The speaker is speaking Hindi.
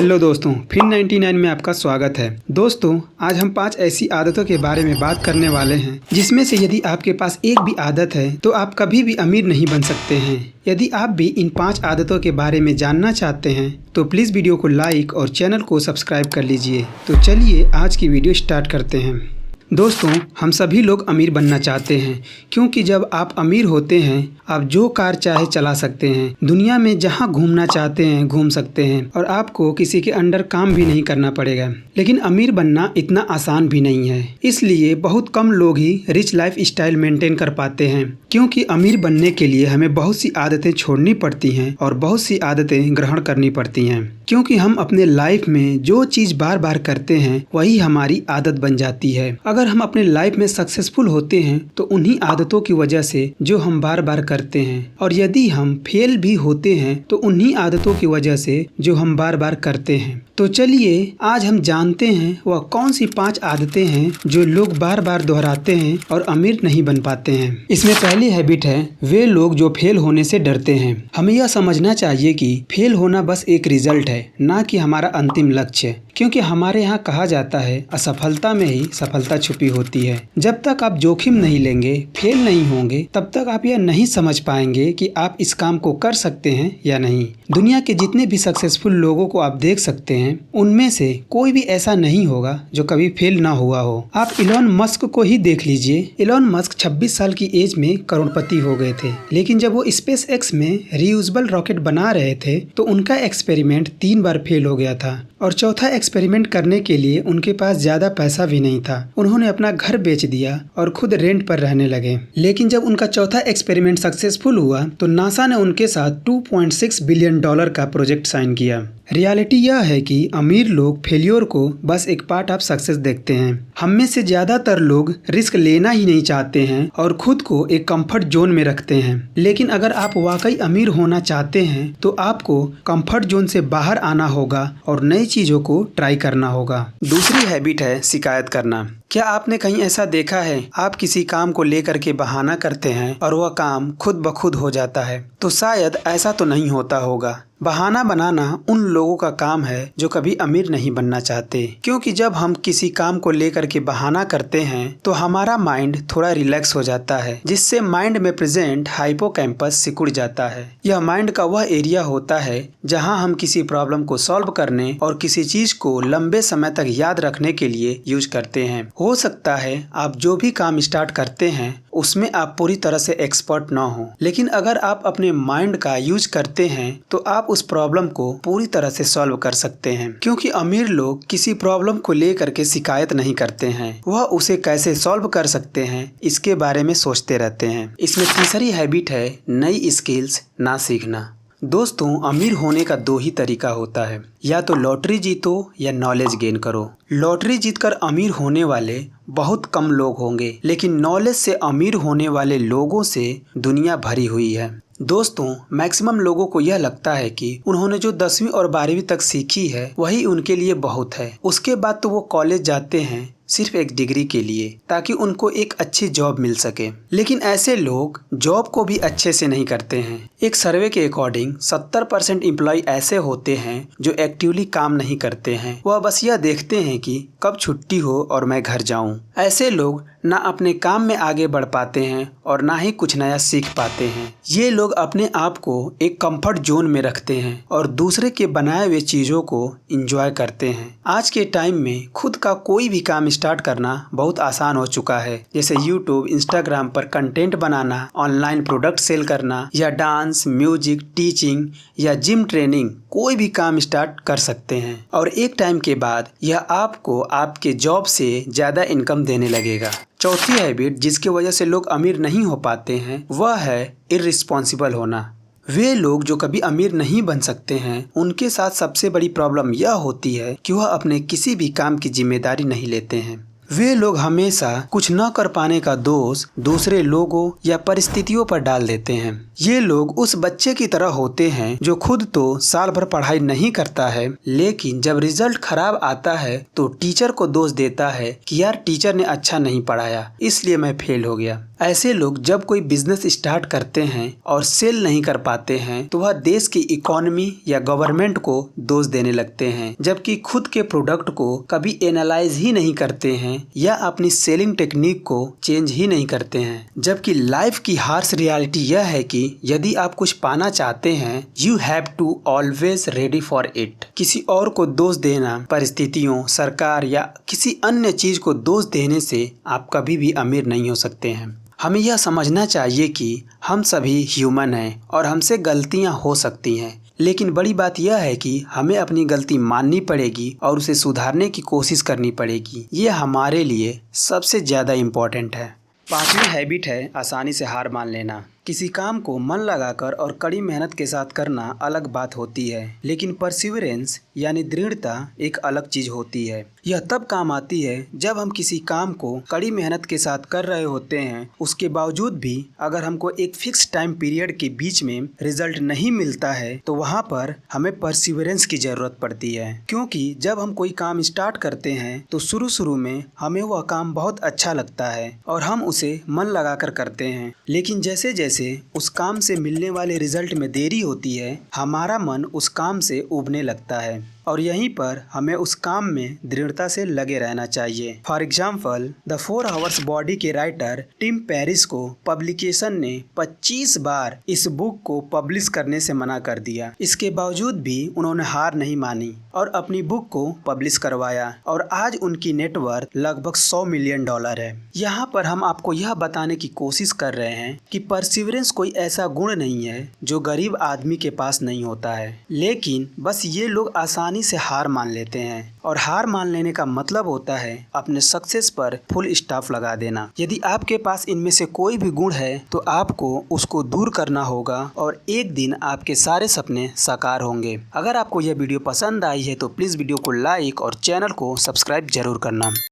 हेलो दोस्तों, फिर 99 में आपका स्वागत है। दोस्तों, आज हम 5 ऐसी आदतों के बारे में बात करने वाले हैं जिसमें से यदि आपके पास एक भी आदत है तो आप कभी भी अमीर नहीं बन सकते हैं। यदि आप भी इन 5 आदतों के बारे में जानना चाहते हैं तो प्लीज़ वीडियो को लाइक और चैनल को सब्सक्राइब कर लीजिए। तो चलिए आज की वीडियो स्टार्ट करते हैं। दोस्तों, हम सभी लोग अमीर बनना चाहते हैं क्योंकि जब आप अमीर होते हैं आप जो कार चाहे चला सकते हैं, दुनिया में जहां घूमना चाहते हैं घूम सकते हैं और आपको किसी के अंडर काम भी नहीं करना पड़ेगा। लेकिन अमीर बनना इतना आसान भी नहीं है, इसलिए बहुत कम लोग ही रिच लाइफ स्टाइल मेंटेन कर पाते हैं। क्योंकि अमीर बनने के लिए हमें बहुत सी आदतें छोड़नी पड़ती हैं और बहुत सी आदतें ग्रहण करनी पड़ती हैं। क्योंकि हम अपने लाइफ में जो चीज़ बार बार करते हैं वही हमारी आदत बन जाती है। अगर हम अपने लाइफ में सक्सेसफुल होते हैं तो उन्हीं आदतों की वजह से जो हम बार बार करते हैं, और यदि हम फेल भी होते हैं तो उन्हीं आदतों की वजह से जो हम बार बार करते हैं। तो चलिए आज हम जानते हैं वह कौन सी 5 आदतें हैं जो लोग बार बार दोहराते हैं और अमीर नहीं बन पाते हैं। इसमें पहली हैबिट है वे लोग जो फेल होने से डरते हैं। हमें यह समझना चाहिए कि फेल होना बस एक रिजल्ट है, ना कि हमारा अंतिम लक्ष्य। क्योंकि हमारे यहाँ कहा जाता है असफलता में ही सफलता छुपी होती है। जब तक आप जोखिम नहीं लेंगे, फेल नहीं होंगे, तब तक आप यह नहीं समझ पाएंगे कि आप इस काम को कर सकते हैं या नहीं। दुनिया के जितने भी सक्सेसफुल लोगों को आप देख सकते हैं उनमें से कोई भी ऐसा नहीं होगा जो कभी फेल ना हुआ हो। आप इलॉन मस्क को ही देख लीजिए। इलॉन मस्क 26 साल की एज में करोड़पति हो गए थे, लेकिन जब वो स्पेस एक्स में रीयूजेबल रॉकेट बना रहे थे तो उनका एक्सपेरिमेंट 3 बार फेल हो गया था और चौथा एक्सपेरिमेंट करने के लिए उनके पास ज्यादा पैसा भी नहीं था। उन्होंने अपना घर बेच दिया और खुद रेंट पर रहने लगे। लेकिन जब उनका चौथा एक्सपेरिमेंट सक्सेसफुल हुआ तो नासा ने उनके साथ $2.6 बिलियन का प्रोजेक्ट साइन किया। रियलिटी यह है कि अमीर लोग फेलियर को बस एक पार्ट ऑफ सक्सेस देखते हैं। हम में से ज्यादातर लोग रिस्क लेना ही नहीं चाहते हैं और खुद को एक कंफर्ट जोन में रखते हैं। लेकिन अगर आप वाकई अमीर होना चाहते हैं तो आपको कंफर्ट जोन से बाहर आना होगा और नई चीजों को ट्राई करना होगा। दूसरी हैबिट है शिकायत करना। क्या आपने कहीं ऐसा देखा है आप किसी काम को लेकर के बहाना करते हैं और वह काम खुद ब खुद हो जाता है? तो शायद ऐसा तो नहीं होता होगा। बहाना बनाना उन लोगों का काम है जो कभी अमीर नहीं बनना चाहते। क्योंकि जब हम किसी काम को लेकर के बहाना करते हैं तो हमारा माइंड थोड़ा रिलैक्स हो जाता है, जिससे माइंड में प्रेजेंट हाइपोकैम्पस सिकुड़ जाता है। यह माइंड का वह एरिया होता है जहां हम किसी प्रॉब्लम को सॉल्व करने और किसी चीज को लंबे समय तक याद रखने के लिए यूज करते हैं। हो सकता है आप जो भी काम स्टार्ट करते हैं उसमें आप पूरी तरह से एक्सपर्ट ना हो, लेकिन अगर आप अपने माइंड का यूज करते हैं तो आप उस प्रॉब्लम को पूरी तरह से सॉल्व कर सकते हैं। क्योंकि अमीर लोग किसी प्रॉब्लम को लेकर के शिकायत नहीं करते हैं, वह उसे कैसे सॉल्व कर सकते हैं इसके बारे में सोचते रहते हैं। इसमें तीसरी हैबिट है नई स्किल्स ना सीखना। दोस्तों, अमीर होने का 2 ही तरीका होता है, या तो लॉटरी जीतो या नॉलेज गेन करो। लॉटरी जीतकर अमीर होने वाले बहुत कम लोग होंगे, लेकिन नॉलेज से अमीर होने वाले लोगों से दुनिया भरी हुई है। दोस्तों, मैक्सिमम लोगों को यह लगता है कि उन्होंने जो 10वीं और 12वीं तक सीखी है वही उनके लिए बहुत है। उसके बाद तो वो कॉलेज जाते हैं सिर्फ एक डिग्री के लिए ताकि उनको एक अच्छी जॉब मिल सके। लेकिन ऐसे लोग जॉब को भी अच्छे से नहीं करते हैं। एक सर्वे के अकॉर्डिंग 70% एम्प्लॉय ऐसे होते हैं जो एक्टिवली काम नहीं करते हैं, वह बस यह देखते हैं कि कब छुट्टी हो और मैं घर जाऊं। ऐसे लोग ना अपने काम में आगे बढ़ पाते हैं और ना ही कुछ नया सीख पाते हैं। ये लोग अपने आप को एक कंफर्ट जोन में रखते हैं और दूसरे के बनाए हुए चीजों को एंजॉय करते हैं। आज के टाइम में खुद का कोई भी काम स्टार्ट करना बहुत आसान हो चुका है, जैसे यूट्यूब, इंस्टाग्राम पर कंटेंट बनाना, ऑनलाइन प्रोडक्ट सेल करना, या डांस, म्यूजिक, टीचिंग या जिम ट्रेनिंग। कोई भी काम स्टार्ट कर सकते हैं और एक टाइम के बाद यह आपको आपके जॉब से ज्यादा इनकम देने लगेगा। चौथी हैबिट जिसकी वजह से लोग अमीर नहीं हो पाते हैं वह है इररिस्पॉन्सिबल होना। वे लोग जो कभी अमीर नहीं बन सकते हैं उनके साथ सबसे बड़ी प्रॉब्लम यह होती है कि वह अपने किसी भी काम की जिम्मेदारी नहीं लेते हैं। वे लोग हमेशा कुछ न कर पाने का दोष दूसरे लोगों या परिस्थितियों पर डाल देते हैं। ये लोग उस बच्चे की तरह होते हैं जो खुद तो साल भर पढ़ाई नहीं करता है, लेकिन जब रिजल्ट खराब आता है तो टीचर को दोष देता है कि यार टीचर ने अच्छा नहीं पढ़ाया इसलिए मैं फेल हो गया। ऐसे लोग जब कोई बिजनेस स्टार्ट करते हैं और सेल नहीं कर पाते हैं तो वह देश की इकोनॉमी या गवर्नमेंट को दोष देने लगते हैं, जबकि खुद के प्रोडक्ट को कभी एनालाइज ही नहीं करते हैं या अपनी सेलिंग टेक्निक को चेंज ही नहीं करते हैं। जबकि लाइफ की हार्श रियलिटी यह है कि यदि आप कुछ पाना चाहते हैं, you have to always ready for it. किसी और को दोष देना, परिस्थितियों, सरकार या किसी अन्य चीज को दोष देने से आप कभी भी अमीर नहीं हो सकते हैं। हमें यह समझना चाहिए कि हम सभी ह्यूमन हैं और हमसे गलतियां हो सकती हैं, लेकिन बड़ी बात यह है कि हमें अपनी गलती माननी पड़ेगी और उसे सुधारने की कोशिश करनी पड़ेगी। ये हमारे लिए सबसे ज़्यादा इम्पोर्टेंट है। 5वीं हैबिट है आसानी से हार मान लेना। किसी काम को मन लगाकर और कड़ी मेहनत के साथ करना अलग बात होती है, लेकिन परसिवरेंस यानी दृढ़ता एक अलग चीज होती है। यह तब काम आती है जब हम किसी काम को कड़ी मेहनत के साथ कर रहे होते हैं, उसके बावजूद भी अगर हमको एक फिक्स टाइम पीरियड के बीच में रिजल्ट नहीं मिलता है तो वहाँ पर हमें परसिवरेंस की जरूरत पड़ती है। क्योंकि जब हम कोई काम स्टार्ट करते हैं तो शुरू में हमें वह काम बहुत अच्छा लगता है और हम उसे मन लगाकर करते हैं, लेकिन जैसे जैसे उस काम से मिलने वाले रिजल्ट में देरी होती है, हमारा मन उस काम से उबने लगता है और यहीं पर हमें उस काम में दृढ़ता से लगे रहना चाहिए। For example, the 4 hours body के राइटर टिम पेरिस को पब्लिकेशन ने 25 बार इस बुक को पब्लिश करने से मना कर दिया। इसके बावजूद भी उन्होंने हार नहीं मानी और अपनी बुक को पब्लिश करवाया और आज उनकी नेटवर्थ लगभग $100 मिलियन है। यहाँ पर हम आपको यह बताने की कोशिश कर रहे हैं कि परसिवरेंस कोई ऐसा गुण नहीं है जो गरीब आदमी के पास नहीं होता है, लेकिन बस ये लोग आसानी से हार मान लेते हैं और हार मान लेने का मतलब होता है अपने सक्सेस पर फुल स्टॉप लगा देना। यदि आपके पास इनमें से कोई भी गुण है तो आपको उसको दूर करना होगा और एक दिन आपके सारे सपने साकार होंगे। अगर आपको यह वीडियो पसंद आई है तो प्लीज़ वीडियो को लाइक और चैनल को सब्सक्राइब जरूर करना।